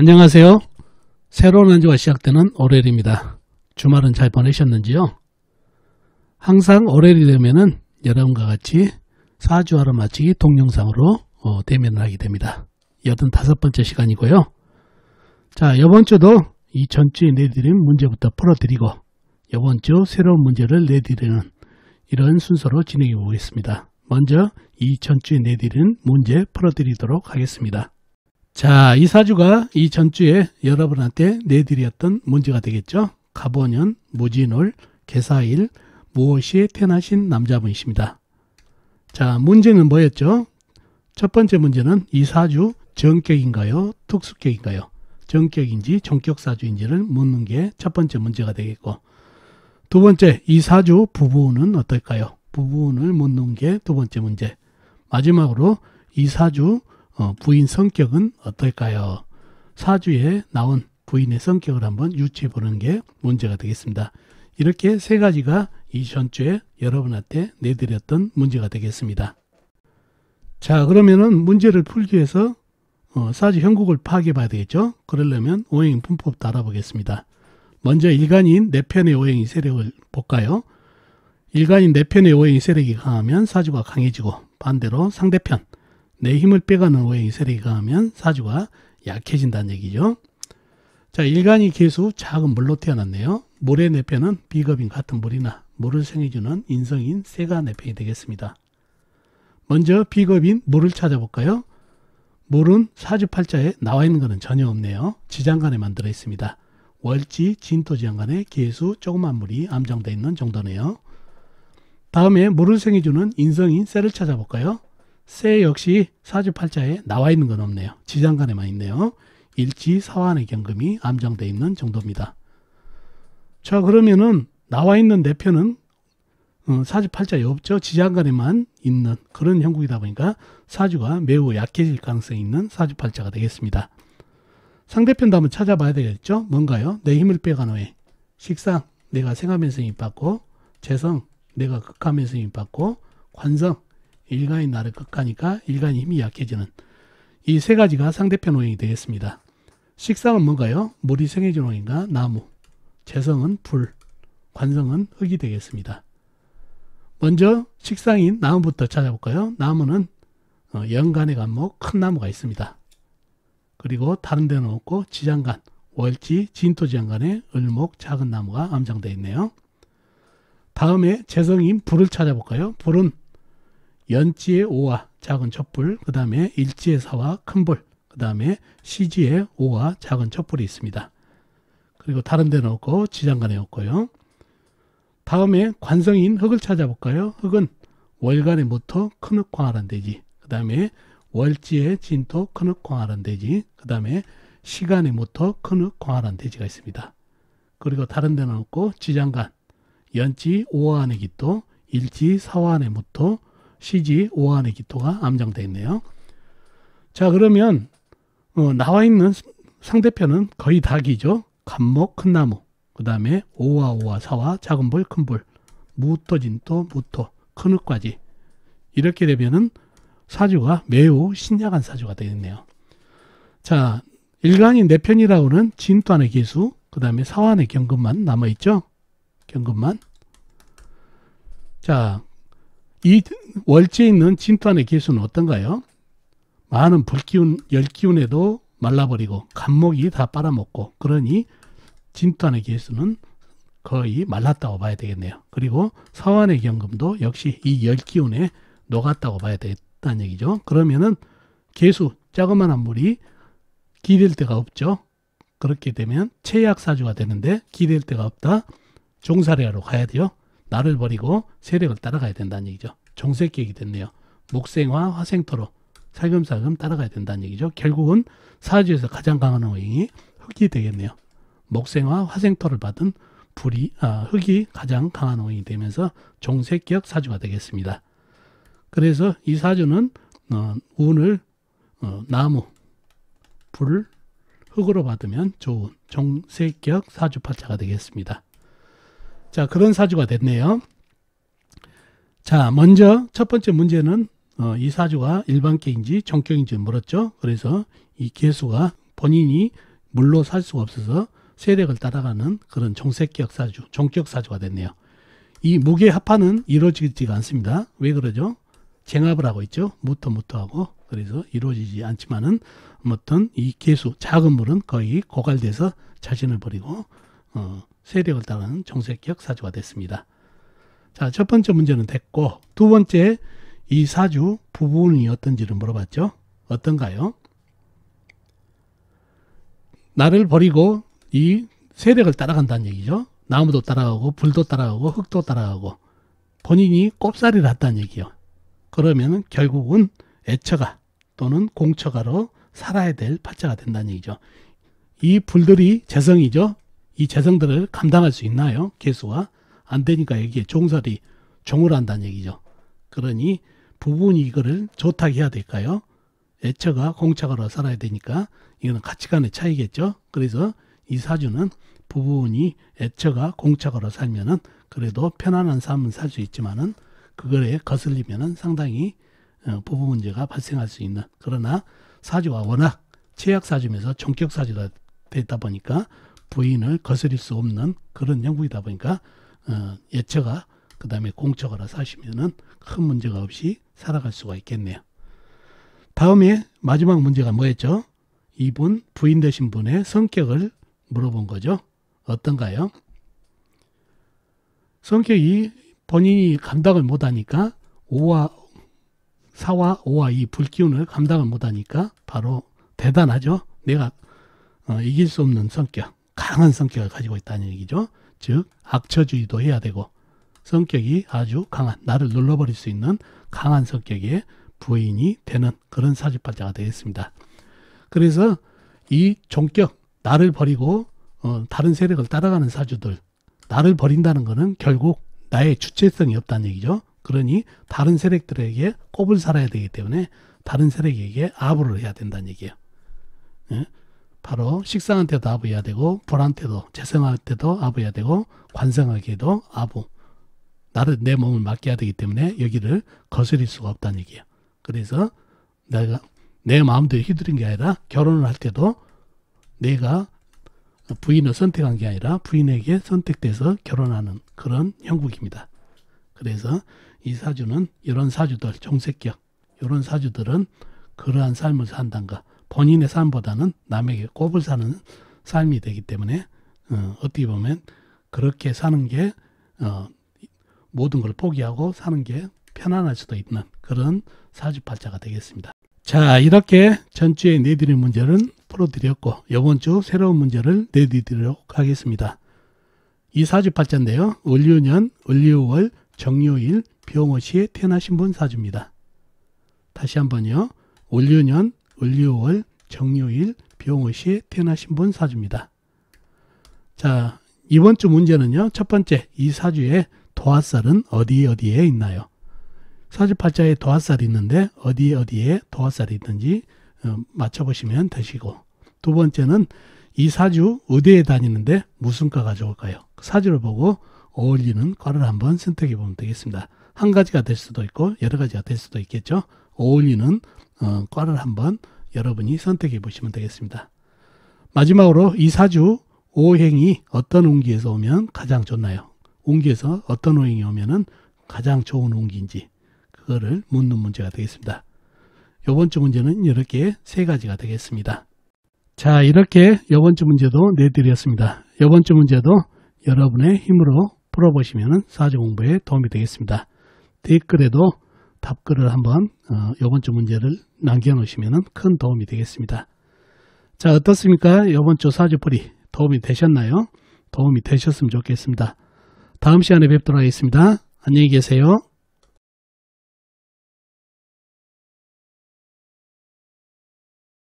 안녕하세요. 새로운 한 주가 시작되는 월요일입니다. 주말은 잘 보내셨는지요? 항상 월요일이 되면은 여러분과 같이 사주하루 맞추기 동영상으로 대면을 하게 됩니다. 85번째 시간이고요. 자, 이번 주도 이 전주에 내드린 문제부터 풀어드리고 이번 주 새로운 문제를 내드리는 이런 순서로 진행해 보겠습니다. 먼저 이 전주에 내드린 문제 풀어드리도록 하겠습니다. 자, 이 사주가 이 전주에 여러분한테 내드렸던 문제가 되겠죠. 갑오년, 무진월, 개사일, 무오시에 태어나신 남자분이십니다. 자, 문제는 뭐였죠? 첫 번째 문제는 이 사주 정격인가요? 특수격인가요? 정격인지 종격사주인지를 묻는 게 첫 번째 문제가 되겠고, 두 번째, 이 사주 부부운은 어떨까요? 부부운을 묻는 게 두 번째 문제. 마지막으로 이 사주 부인 성격은 어떨까요? 사주에 나온 부인의 성격을 한번 유추해 보는 게 문제가 되겠습니다. 이렇게 세 가지가 이 전주에 여러분한테 내드렸던 문제가 되겠습니다. 자, 그러면은 문제를 풀기 위해서 사주 형국을 파악해 봐야 되겠죠. 그러려면 오행 분법도 알아보겠습니다. 먼저 일간인 내 편의 오행이 세력을 볼까요? 일간인 내 편의 오행이 세력이 강하면 사주가 강해지고, 반대로 상대편 내 힘을 빼가는 오행이 세력이 강하면 사주가 약해진다는 얘기죠. 자, 일간이 계수 작은 물로 태어났네요. 물의 내편은 비겁인 같은 물이나 물을 생해주는 인성인 새가 내편이 되겠습니다. 먼저 비겁인 물을 찾아볼까요? 물은 사주팔자에 나와 있는 것은 전혀 없네요. 지장간에만 들어있습니다. 월지, 진토지장간에 계수 조그만 물이 암정되어 있는 정도네요. 다음에 물을 생해주는 인성인 새를 찾아볼까요? 새 역시 사주팔자에 나와 있는 건 없네요. 지장간에만 있네요. 일지, 사환의 경금이 암정되어 있는 정도입니다. 자, 그러면은 나와 있는 내편은 사주팔자에 없죠. 지장간에만 있는 그런 형국이다 보니까 사주가 매우 약해질 가능성이 있는 사주팔자가 되겠습니다. 상대편도 한번 찾아봐야 되겠죠. 뭔가요? 내 힘을 빼가는 오행. 식상, 내가 생하면서 힘 받고, 재성, 내가 극하면서 힘 받고, 관성, 일간이 나를 극하니까 일간이 힘이 약해지는 이 세 가지가 상대편 오행이 되겠습니다. 식상은 뭔가요? 물이 생해준 오행과 나무, 재성은 불, 관성은 흙이 되겠습니다. 먼저 식상인 나무부터 찾아볼까요? 나무는 연간의 간목 큰 나무가 있습니다. 그리고 다른 데는 없고 지장간, 월지, 진토지장간에 을목 작은 나무가 암장되어 있네요. 다음에 재성인 불을 찾아볼까요? 불은 연지의 오와 작은 촛불, 그 다음에 일지의 사와 큰 불, 그 다음에 시지의 오와 작은 촛불이 있습니다. 그리고 다른 데는 없고 지장간에 없고요. 다음에 관성인 흙을 찾아볼까요? 흙은 월간의 모토 큰흙 광활한 대지, 그 다음에 월지의 진토 큰흙 광활한 대지, 그 다음에 시간의 모토 큰흙 광활한 대지가 있습니다. 그리고 다른 데는 없고 지장간, 연지 오화안의 기토, 일지 사화안의 모토, 시지 오화안의 기토가 암정되어 있네요. 자, 그러면 나와 있는 상대편은 거의 다 기죠. 간목 큰 나무, 그 다음에 오화 사화 작은 불 큰 불, 무토 진토 무토 큰 흙까지. 이렇게 되면은 사주가 매우 신약한 사주가 되겠네요. 자, 일간인 내 편이라고는 진토안의 계수, 그 다음에 사환의 경금만 남아있죠. 경금만. 자, 이 월지에 있는 진토안의 계수는 어떤가요? 많은 불기운, 열기운에도 말라버리고 간목이 다 빨아먹고, 그러니 진토안의 계수는 거의 말랐다고 봐야 되겠네요. 그리고 사환의 경금도 역시 이 열기운에 녹았다고 봐야 되겠다는 얘기죠. 그러면은 계수, 자그마한 물이 기댈 데가 없죠. 그렇게 되면 최약사주가 되는데 기댈 데가 없다. 종사례하러 가야 돼요. 나를 버리고 세력을 따라가야 된다는 얘기죠. 종색격이 됐네요. 목생화, 화생토로 살금살금 따라가야 된다는 얘기죠. 결국은 사주에서 가장 강한 오행이 흙이 되겠네요. 목생화, 화생토를 받은 흙이 가장 강한 오행이 되면서 종색격 사주가 되겠습니다. 그래서 이 사주는 운을 나무, 불, 흙으로 받으면 좋은 종색격 사주팔자가 되겠습니다. 자, 그런 사주가 됐네요. 자, 먼저 첫 번째 문제는 이 사주가 일반격인지 종격인지 물었죠. 그래서 이 개수가 본인이 물로 살 수가 없어서 세력을 따라가는 그런 종색격 사주, 종격 사주가 됐네요. 이 무게 합판은 이루어지지가 않습니다. 왜 그러죠? 쟁합을 하고 있죠. 무토하고. 그래서 이루어지지 않지만은 어떤 이 개수, 작은 물은 거의 고갈돼서 자신을 버리고 세력을 따르는 종색격 사주가 됐습니다. 자, 첫 번째 문제는 됐고, 두 번째 이 사주 부분이 어떤지를 물어봤죠. 어떤가요? 나를 버리고 이 세력을 따라간다는 얘기죠. 나무도 따라가고 불도 따라가고 흙도 따라가고 본인이 꼽사리를 했다는 얘기요. 그러면 결국은 애처가 또는 공처가로 살아야 될 파자가 된다는 얘기죠. 이 불들이 재성이죠. 이 재성들을 감당할 수 있나요? 개수가 안 되니까 여기에 종살이 종을 한다는 얘기죠. 그러니 부분이 이거를 좋다고 해야 될까요? 애처가 공처가로 살아야 되니까 이거는 가치관의 차이겠죠. 그래서 이 사주는 부분이 애처가 공처가로 살면은 그래도 편안한 삶은 살 수 있지만은 그거에 거슬리면은 상당히 부부 문제가 발생할 수 있는, 그러나 사주가 워낙 최악 사주면서 종격 사주가 되다 보니까 부인을 거스릴 수 없는 그런 형국이다 보니까 애처가 그 다음에 공처가로 사시면은 큰 문제가 없이 살아갈 수가 있겠네요. 다음에 마지막 문제가 뭐였죠? 이분 부인 되신 분의 성격을 물어본 거죠. 어떤가요? 성격이 본인이 감당을 못하니까 4와 5와 이 불기운을 감당을 못하니까 바로 대단하죠. 내가 이길 수 없는 성격, 강한 성격을 가지고 있다는 얘기죠. 즉 악처주의도 해야 되고 성격이 아주 강한, 나를 눌러버릴 수 있는 강한 성격의 부인이 되는 그런 사주팔자가 되겠습니다. 그래서 이 종격, 나를 버리고 다른 세력을 따라가는 사주들, 나를 버린다는 것은 결국 나의 주체성이 없다는 얘기죠. 그러니 다른 세력들에게 꼽을 살아야 되기 때문에 다른 세력에게 아부를 해야 된다는 얘기예요. 예? 바로 식상한테도 아부해야 되고 불한테도, 재성한테도 아부해야 되고 관성에게도 아부, 나를 내 몸을 맡겨야 되기 때문에 여기를 거스릴 수가 없다는 얘기예요. 그래서 내가 내 마음대로 휘두른 게 아니라 결혼을 할 때도 내가 부인을 선택한 게 아니라 부인에게 선택돼서 결혼하는 그런 형국입니다. 그래서 이 사주는 이런 사주들, 종색격, 이런 사주들은 그러한 삶을 산다는 것, 본인의 삶보다는 남에게 꼽을 사는 삶이 되기 때문에 어떻게 보면 그렇게 사는 게 모든 걸 포기하고 사는 게 편안할 수도 있는 그런 사주팔자가 되겠습니다. 자, 이렇게 전주에 내드린 문제는 풀어드렸고 이번 주 새로운 문제를 내드리도록 하겠습니다. 이 사주팔자인데요. 을유년, 을유월, 정묘일, 병오시에 태어나신 분 사주입니다. 다시 한번요. 을유년, 을유월, 정묘일, 병오시에 태어나신 분 사주입니다. 자, 이번 주 문제는요. 첫 번째, 이 사주의 도화살은 어디에 있나요? 사주팔자에 도화살이 있는데 어디에 도화살이 있는지 맞춰보시면 되시고, 두 번째는 이 사주 의대에 다니는데 무슨 과가 좋을까요? 사주를 보고 어울리는 과를 한번 선택해 보면 되겠습니다. 한 가지가 될 수도 있고 여러 가지가 될 수도 있겠죠. 어울리는 과를 한번 여러분이 선택해 보시면 되겠습니다. 마지막으로 이 사주 오행이 어떤 운기에서 오면 가장 좋나요? 운기에서 어떤 오행이 오면은 가장 좋은 운기인지 그거를 묻는 문제가 되겠습니다. 이번 주 문제는 이렇게 세 가지가 되겠습니다. 자, 이렇게 이번 주 문제도 내드렸습니다. 이번 주 문제도 여러분의 힘으로 풀어보시면 사주 공부에 도움이 되겠습니다. 댓글에도 답글을 한번 이번 주 문제를 남겨놓으시면 큰 도움이 되겠습니다. 자, 어떻습니까? 이번 주 사주풀이 도움이 되셨나요? 도움이 되셨으면 좋겠습니다. 다음 시간에 뵙도록 하겠습니다. 안녕히 계세요.